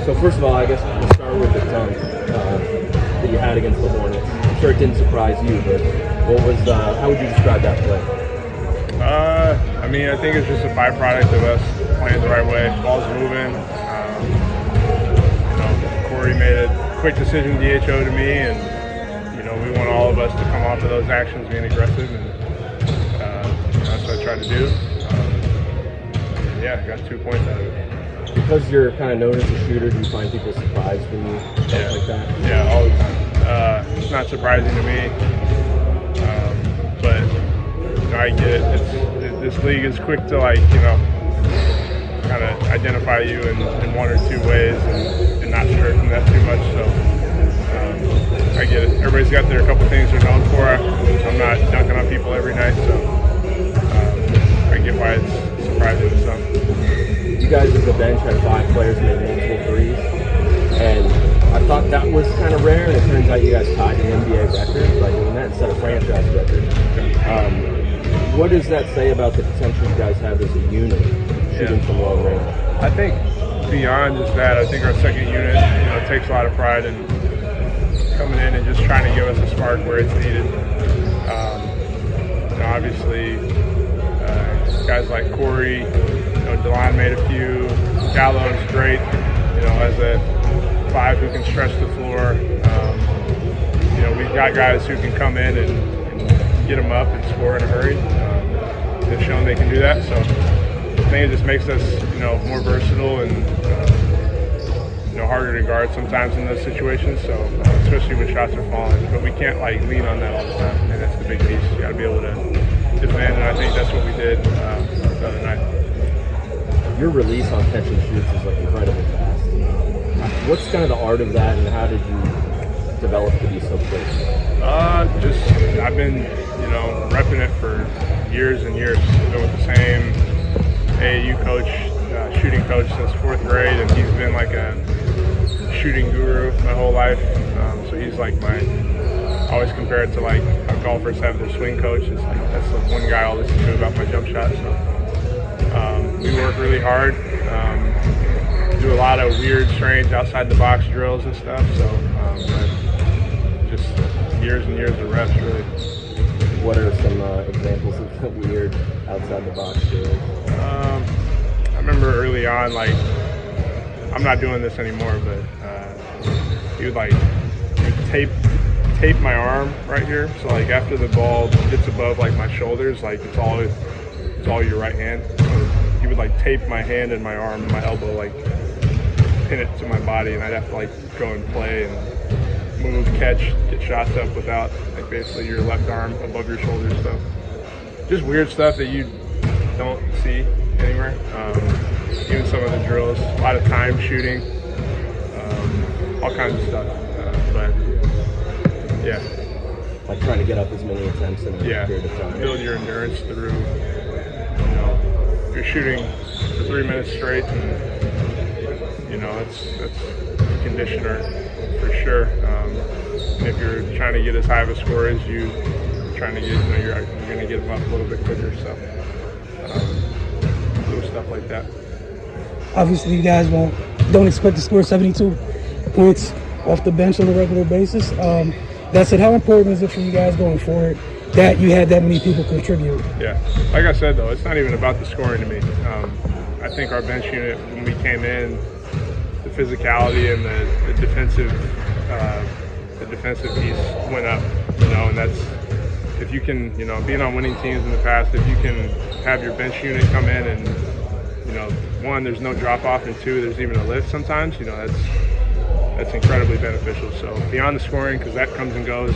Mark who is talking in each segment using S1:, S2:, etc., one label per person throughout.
S1: So first of all, I guess we'll start with the dunk that you had against the Hornets. I'm sure it didn't surprise you, but how would you describe that play?
S2: I mean, I think it's just a byproduct of us playing the right way. Ball's moving. Corey made a quick decision, DHO to me, and we want all of us to come off of those actions being aggressive, and that's what I tried to do. I got 2 points out of it.
S1: Because you're kind of known as a shooter, do you find people surprised when you stuff like that?
S2: Yeah, all the time. It's not surprising to me, but I get it. This league is quick to kind of identify you in one or two ways and not sure from that too much. So I get it. Everybody's got their couple things they're known for. I'm not dunking on people every night, so I get why it's surprising to some.
S1: You guys as a bench had 5 players make multiple threes, and I thought that was kind of rare, and it turns out you guys tied an NBA record by doing that instead of franchise record. What does that say about the potential you guys have as a unit shooting from long range?
S2: I think beyond just that, I think our second unit, takes a lot of pride in coming in and just trying to give us a spark where it's needed. Obviously, guys like Corey, DeLon made a few. Gallo's great, as a 5 who can stretch the floor. We've got guys who can come in and get them up and score in a hurry. They've shown they can do that, so I think it just makes us, more versatile and harder to guard sometimes in those situations. So especially when shots are falling, but we can't lean on that all the time, and that's the big piece. You got to be able to defend, and I think that's what we did the other night.
S1: Your release on catch and shoots is incredibly fast. What's kind of the art of that, and how did you develop to be so quick?
S2: I've been, repping it for years and years. I've been with the same AAU coach, shooting coach since 4th grade, and he's been like a shooting guru my whole life. So he's I always compare it to how golfers have their swing coach. It's that's the one guy I'll listen to about my jump shot. So we work really hard, do a lot of weird, strange outside the box drills and stuff. So just years and years of reps, really.
S1: What are some examples of the weird outside the box drills?
S2: I remember early on, I'm not doing this anymore, but he would tape my arm right here. So after the ball gets above my shoulders, it's all your right hand. So he would tape my hand and my arm and my elbow, pin it to my body, and I'd have to go and play and move, catch, get shots up without basically your left arm above your shoulders. So just weird stuff that you don't see anywhere. Even some of the drills, a lot of time shooting, all kinds of stuff. But yeah,
S1: trying to get up as many attempts in a period of time.
S2: Build your endurance through. If you're shooting for 3 minutes straight, and that's a conditioner for sure. And if you're trying to get as high of a score as you trying to get, you're going to get them up a little bit quicker. So little stuff like that.
S3: Obviously, you guys don't expect to score 72 points off the bench on a regular basis. That said, how important is it for you guys going forward that you had that many people contribute?
S2: Yeah, like I said though, it's not even about the scoring to me. I think our bench unit, when we came in, the physicality and the defensive piece went up. And that's, if you can, being on winning teams in the past, if you can have your bench unit come in and, 1, there's no drop off, and 2, there's even a lift sometimes, that's incredibly beneficial. So beyond the scoring, because that comes and goes,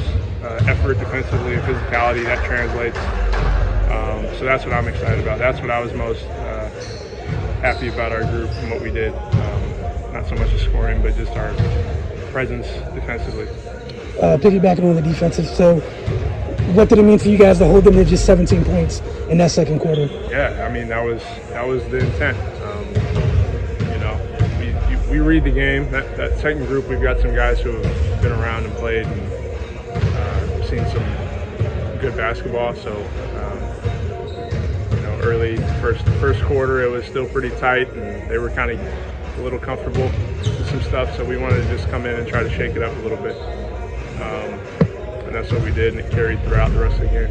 S2: effort defensively and physicality, that translates. So that's what I'm excited about. That's what I was most happy about our group and what we did. Not so much the scoring, but just our presence defensively.
S3: Piggybacking on the defensive, so what did it mean for you guys to hold them to just 17 points in that second quarter?
S2: Yeah, I mean, that was the intent. We read the game. That second group, we've got some guys who have been around and played and seen some good basketball. So, early first quarter, it was still pretty tight, and they were kind of a little comfortable. The some stuff, so we wanted to just come in and try to shake it up a little bit. And that's what we did, and it carried throughout the rest of the game.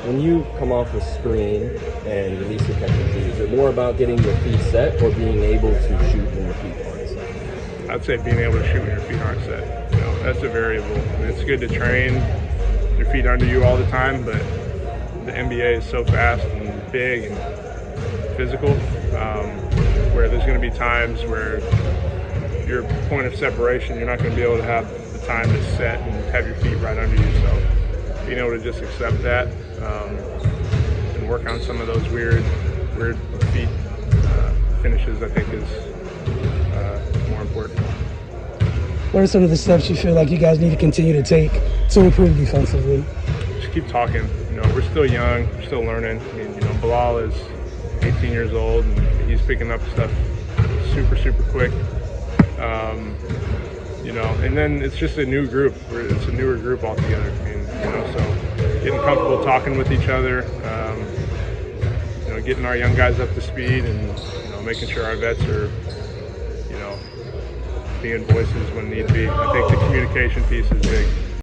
S1: When you come off a screen and release the catching tee, is it more about getting your feet set or being able to shoot when your feet aren't set?
S2: I'd say being able to shoot when your feet aren't set. You know, that's a variable. I mean, it's good to train your feet under you all the time, but the NBA is so fast and big and physical, where there's going to be times where your point of separation, you're not going to be able to have the time to set and have your feet right under you. So being able to just accept that and work on some of those weird feet finishes, I think, is more important.
S3: What are some of the steps you feel like you guys need to continue to take to improve defensively?
S2: Just keep talking. You know, we're still young, we're still learning. I mean, you know, Bilal is 18 years old and he's picking up stuff super quick. You know, and then it's just a new group. It's a newer group altogether. I mean, you know, so getting comfortable talking with each other, you know, getting our young guys up to speed, and you know, making sure our vets are, you know, being voices when need be. I think the communication piece is big.